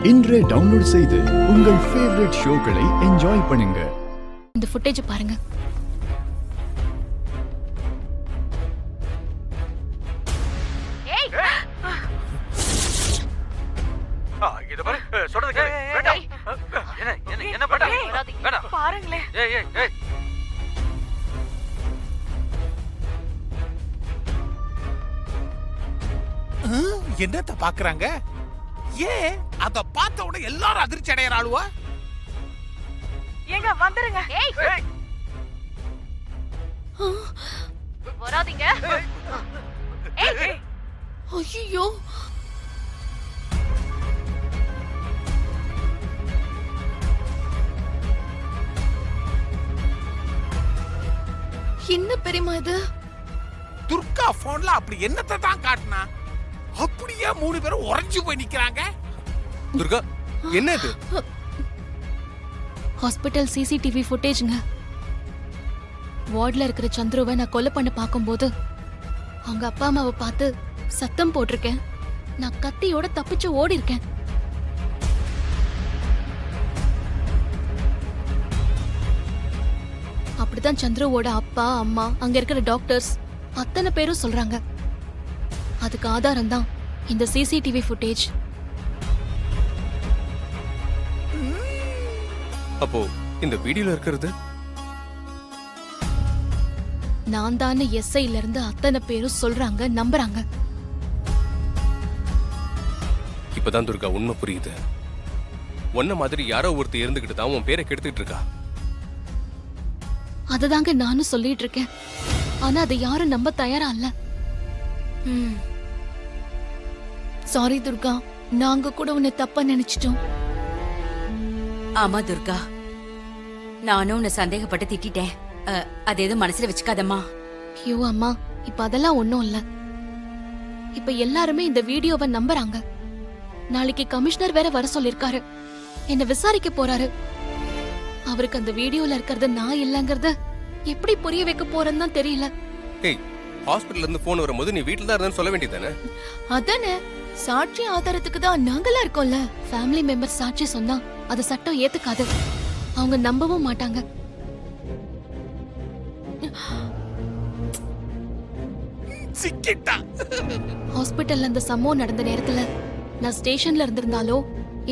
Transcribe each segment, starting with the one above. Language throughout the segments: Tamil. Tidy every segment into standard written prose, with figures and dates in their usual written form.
இன்றே டவுன்லோட் செய்து உங்கள் ஃபேவரட் ஷோக்களை என்ஜாய் பண்ணுங்க. இந்த ஃபுட்டேஜ் பாருங்க. இத பாரு, சொல்றது கேளு. வேண்டாம். என்ன பண்ற? வேண்டாம். பாருங்களே. ஏய். என்னத்த பாக்குறாங்க? ஏன் அத பார்த்த உடனே எல்லாரும் அதிர்ச்சி அடையறாளுவா? ஏங்க வந்துருங்க. ஏய். வராதீங்க. ஏய். ஐயோ. என்ன பெரியமா இது? துர்கா போன்ல அப்படி என்னத்த தான் காட்டுனா? அப்படியே 3 பேரும் உறைஞ்சு போய் நிக்கறாங்க. துர்கா, என்ன இது? Hospital CCTV ஃபுட்டேஜ்ங்க. வார்ட்ல இருக்கிற சந்துருவை நான் கொலை பண்ண பாக்கும்போது அவங்க அப்பா அம்மாவை பார்த்து சத்தம் போட்டிருக்கேன். நான் கத்தியோட தப்பிச்சு ஓடி இருக்கேன். அப்படிதான் சந்துருவோட அப்பா அம்மா அங்க இருக்கிற டாக்டர்ஸ் அத்தனை பேரும் சொல்றாங்க. அதுக்கு ஆதாரம் தான் இந்த சிசிடிவி ஃபுட்டேஜ். அப்போ இந்த வீடியோல இருக்கிறது நான் தானே எஸ்ஐல இருந்து அத்தனை பேரும் சொல்றாங்க, நம்புறாங்க. இப்பதான் துர்கா உண்மை புரியுது. உன்ன மாதிரி யாரோ ஒருத்தர் இருந்துகிட்டு தான் உன் பேரை கெடுத்துட்டு இருக்கா. அததாங்க நானும் சொல்லிட்டு இருக்கேன். ஆனா அதை யாரும் நம்ப தயாரா இல்ல. சாரி துர்கா, நாங்க கூட உன்னை தப்பா நினைச்சிட்டோம். ஆமா துர்கா, நானும் உன்னை சந்தேகப்பட்டு திட்டிட்டேன். அது எதுவும் மனசுல வச்சுக்காதம்மா. ஐயோ அம்மா, இப்ப அதெல்லாம் ஒண்ணும் இல்ல. இப்ப எல்லாருமே இந்த வீடியோவை நம்புறாங்க. நாளைக்கு கமிஷனர் வேற வர சொல்லிருக்காரு. என்ன விசாரிக்க போறாரு. அவருக்கு அந்த வீடியோல இருக்கிறது நான் இல்லங்கறத எப்படி புரிய வைக்க போறேன்னு தான் தெரியல. ஏய், ஹாஸ்பிடல்ல இருந்து போன் வரும்போது நீ வீட்ல தான் இருந்தேன்னு சொல்ல வேண்டியதானே? அதானே, சாட்சி ஆதாரத்துக்கு தான் நாங்களா இருக்கோம்ல. ஃபேமிலி மெம்பர் சாட்சி சொன்னா அது சட்டம் ஏத்துக்காது. அவங்க நம்பவும் மாட்டாங்க. சிக்கிட்டா. ஹாஸ்பிடல்ல அந்த சம்பவம் நடந்த நேரத்துல நான் ஸ்டேஷன்ல இருந்திருந்தாலோ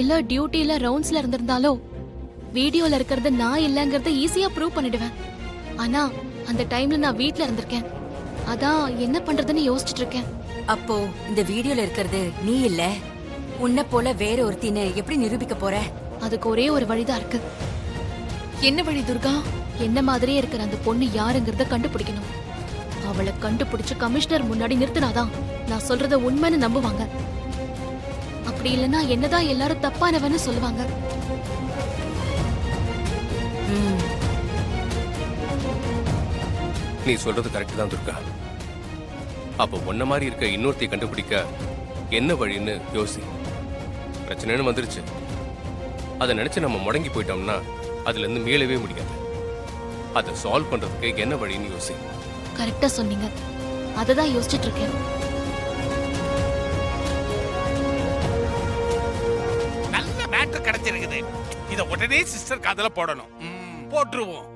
இல்ல டியூட்டில ரவுண்ட்ஸ்ல இருந்திருந்தாலோ வீடியோல இருக்கிறது நான் இல்லங்கறத ஈஸியா ப்ரூவ் பண்ணிடுவேன். ஆனா அந்த டைம்ல நான் வீட்ல இருந்திருக்கேன். அதான் என்ன பண்றதுன்னு யோசிச்சுட்டு இருக்கேன். அப்போ இந்த வீடியோல இருக்கிறது நீ இல்ல, உன்னை போல வேற ஒருத்தின்னு எப்படி நிரூபிக்க போற? அதுக்கு ஒரே ஒரு வழிதான் இருக்கு. என்ன வழி துர்கா? என்ன மாதிரியே இருக்கிற அந்த பொண்ணு யாருங்கறத கண்டுபிடிக்கணும். அவளை கண்டுபிடிச்சு கமிஷனர் முன்னாடி நிறுத்தினாதான் நான் சொல்றத உண்மைன்னு நம்புவாங்க. அப்படி இல்லைன்னா என்னதான் எல்லாரும் தப்பானவன்னு சொல்லுவாங்க. நீ சொல்றது கரெக்ட் தான் துர்கா. அப்போ உன்ன மாதிரி இருக்க இன்னொருத்தையை கண்டுபிடிக்க என்ன வழின்னு யோசி. பிரச்சனைன்னு வந்துருச்சு, அதை நினைச்சு நம்ம முடங்கி போயிட்டோம்னா அதுல இருந்து மீளவே முடியாது. அதை சால்வ் பண்றதுக்கு என்ன வழின்னு யோசி. கரெக்டா சொன்னீங்க. அததான் யோசிச்சுட்டு இருக்கேன். நல்ல மேட்டர் கிடைச்சிருக்குது. இத உடனே சிஸ்டர் காதுல போடணும். போட்டுருவோம்.